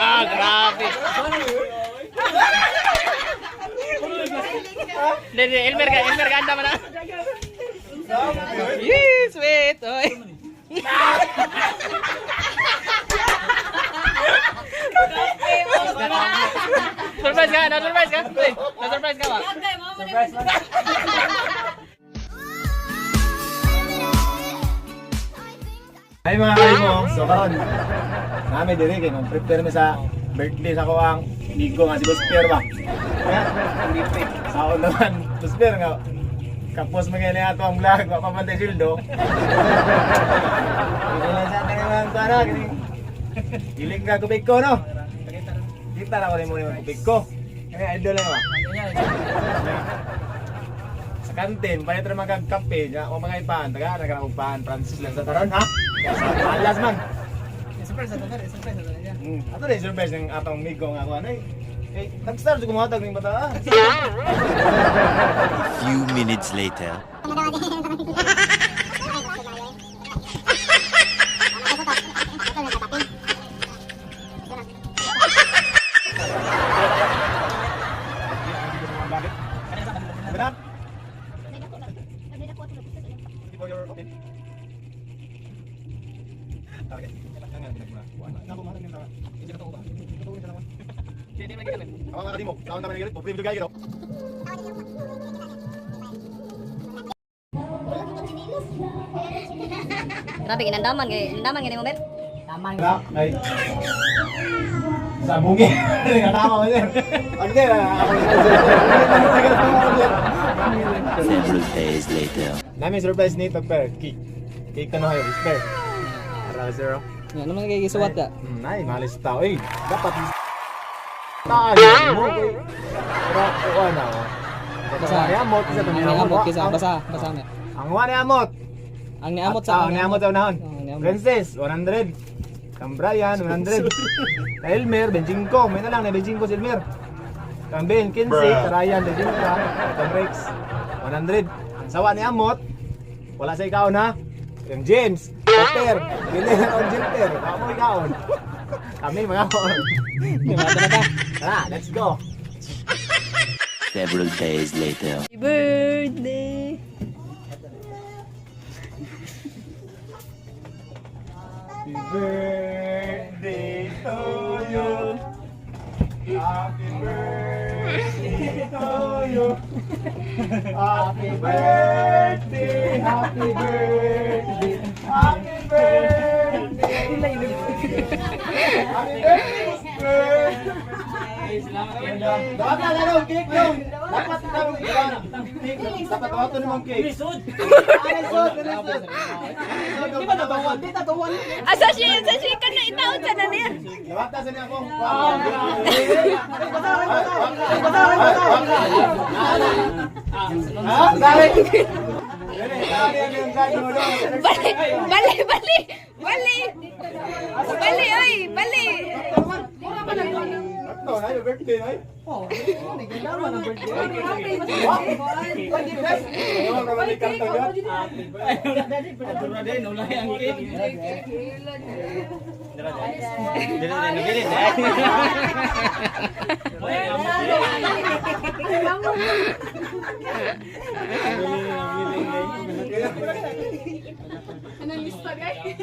Ah, grabe. Hindi, Elmer ka anda mo na. Yes, wait. Oy. Surprise ka? Na-surprise ka? Uy, na-surprise ka ba? Surprise ba? Ay mga kaimo, so karon nami diri kay mag-prepare mi sa birthday sa ko ang amigo nga si Busper ba. Ya, sa ako naman Busper nga kapos magani ato ang vlog wa pa man tay sildo. Hindi sa atin naman para kini. Iling ka tubig ko no. Kita na ko ni mo yung tubig ko. Kaya idol lang ba. Sa kantin, pwede tayo magkakape, o mga ipan, taga, nagkakapan, Francis lang sa taron, ha? Alas man! Surprise na niya. Ato na yung surprise ng atong migo nga ako, ano eh? Nag-start sa kumahatag ng bata, ha? A few minutes later. Benar? For your opinion. Okay. Jangan mula. Ako mahal ng tawa. Hindi na to ba? Ito ko naman. Hindi man gitan. Ako nga kadimo. Kaon naman gilit. Pobre video gito. Grabe ginandaman gani mo, Bet. Taman. Ay. Sabungi. Nga tama man yan. Pag din ako. Several days later. Nami surprise ni Tagper. Cake ka na kayo, Whisper. Para zero. Yan naman kay gisuwat ka. Nay, malis tao. Eh, dapat tayo mo. Pero, ano? Basa. Ang niamot. Ang niamot kisa basa me. Ang niamot. Ang niamot sa Ang niamot sa unahon. Ang niamot. Princess, 100. Kang Brian, 100. Kay Elmer, 25. May na lang na 25 si Elmer. Kang Ben, 15. Kay Ryan, 25. Kang Rex, 100. Ang sawa ni Amot, wala sa ikaon ha. Kang James, Potter, Gilera o Gilter. Kamo ikaon. Kami mga kaon. Tara, let's go. Several days later. Happy birthday. Happy birthday to you. Happy birthday to you. Happy birthday, happy birthday, happy birthday. Happy birthday. Dapat na lang cake dong. Dapat na cake. Dapat auto naman cake. Lisod. Lisod. Di ba nabawan? Di tatawan. Asa siya ka na itaon sa na niya. Dapat na sa niya ako. Bali, oy, bali. Ito na yung birthday na eh. Oo. Nagdalaman ang birthday. Ano ka balik kang tagat? Adura din, ulay ang cake. Dili. Anong lista guys?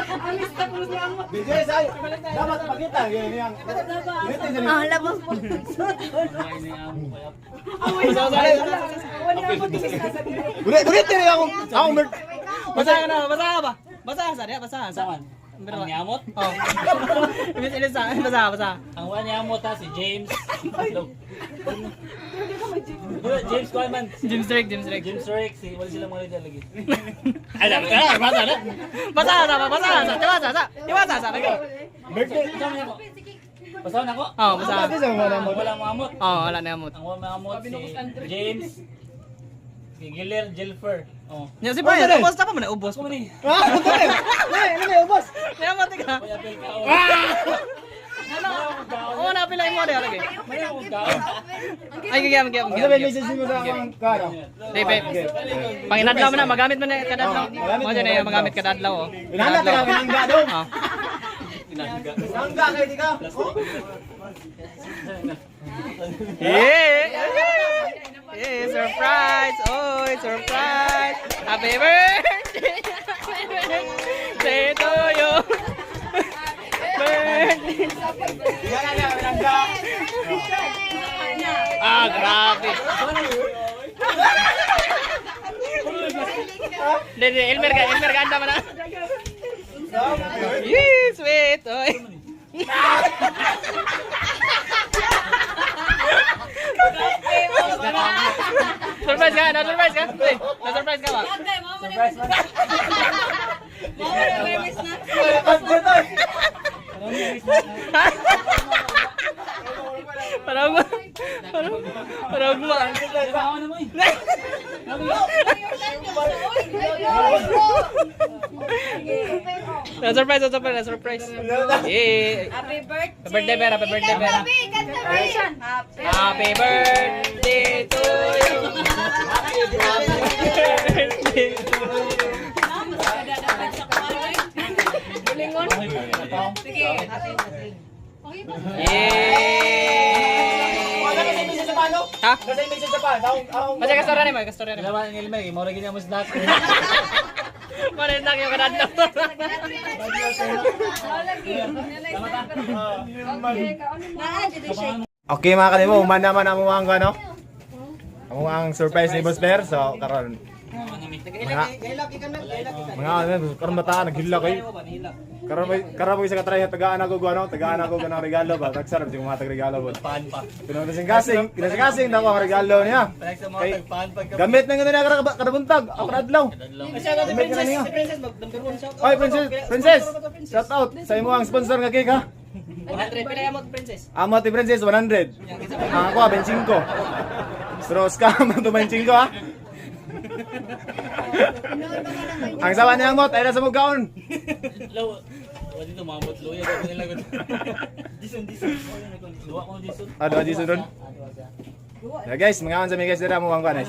Ang lista ko siya mo. Bijay say, dapat pakita yan yang. Ah, labas mo. Bulit din ako. Ako Basa ka na, basa ka ba? Basa sa diya, basa. Saan? Ang niamot? Oh. Basa. Ang wala niya mo ta si James. James Coleman. James Drake. James Rick, si wala sila mga lagi. Ay, basa na. Basa. birthday. Kasama niya ko. Basahan ako? Oh, basa. Wala mo amot. Oh, wala na amot. Ang wala amot si James. Si Giler Jilfer. Oh. Nya si Brian, ubos ta pa man, ubos ko man ni. Ano ba? Ano ba, boss? Niamot ka. Kuya Pel ka. Ano Oo, napila mo deh lagi. Ay, gigam. Ano ba message mo sa akong karo? Di, be. Panginadlaw mo na, magamit mo na kadadlaw. Mo dyan na magamit kadadlaw, oh. Inanda ka pinangga daw. Ah. Pinangga kay di ka. Surprise! Oh, surprise! Happy birthday! Say to you! Birthday! Pinangga. Ah, grabe! Hindi, Elmer ka, anda mo na. Yes, sweet! Oy! Surprise ka? Na-surprise ka? Uy, na-surprise ka ba? Parang na-surprise. Yeah. Happy birthday. Happy birthday, Pera. Happy birthday, Pera. Happy birthday to you. Happy birthday to you. Lingon. Sige. Ha? Kasi message sa pa. Masaya ka story mo, ka-story mo. Kailangan ng Elmer, mo rin mo snack. Manin na kayo kadadlaw. Okay mga kanimo, human naman ang mga ano. Ang surprise ni Boss Bear. So karon mga ano, karon bata naghila kay. Karon mo isa ka try tagaan ako ng regalo ba. Tagsarap di mo matag regalo ba. Paan pa. Kinasing daw ang regalo niya. Kay gamit na ngano na karabuntag. Ako adlaw. Gamit na niya. Oy, princess. Shout out sa imo ang sponsor nga cake ha. 100 pila mo princess. Amo ti princess 100. Ako 25. Pero scam to 25 ha. Ang sawa niya mo, tayo na sa mugaon. Law. Wadi to mamot luya ko nila ko. Dison. Duwa ko dison. Aduh, aji sudun. Ya guys, mengawan sa mga guys dira mo ang kuan.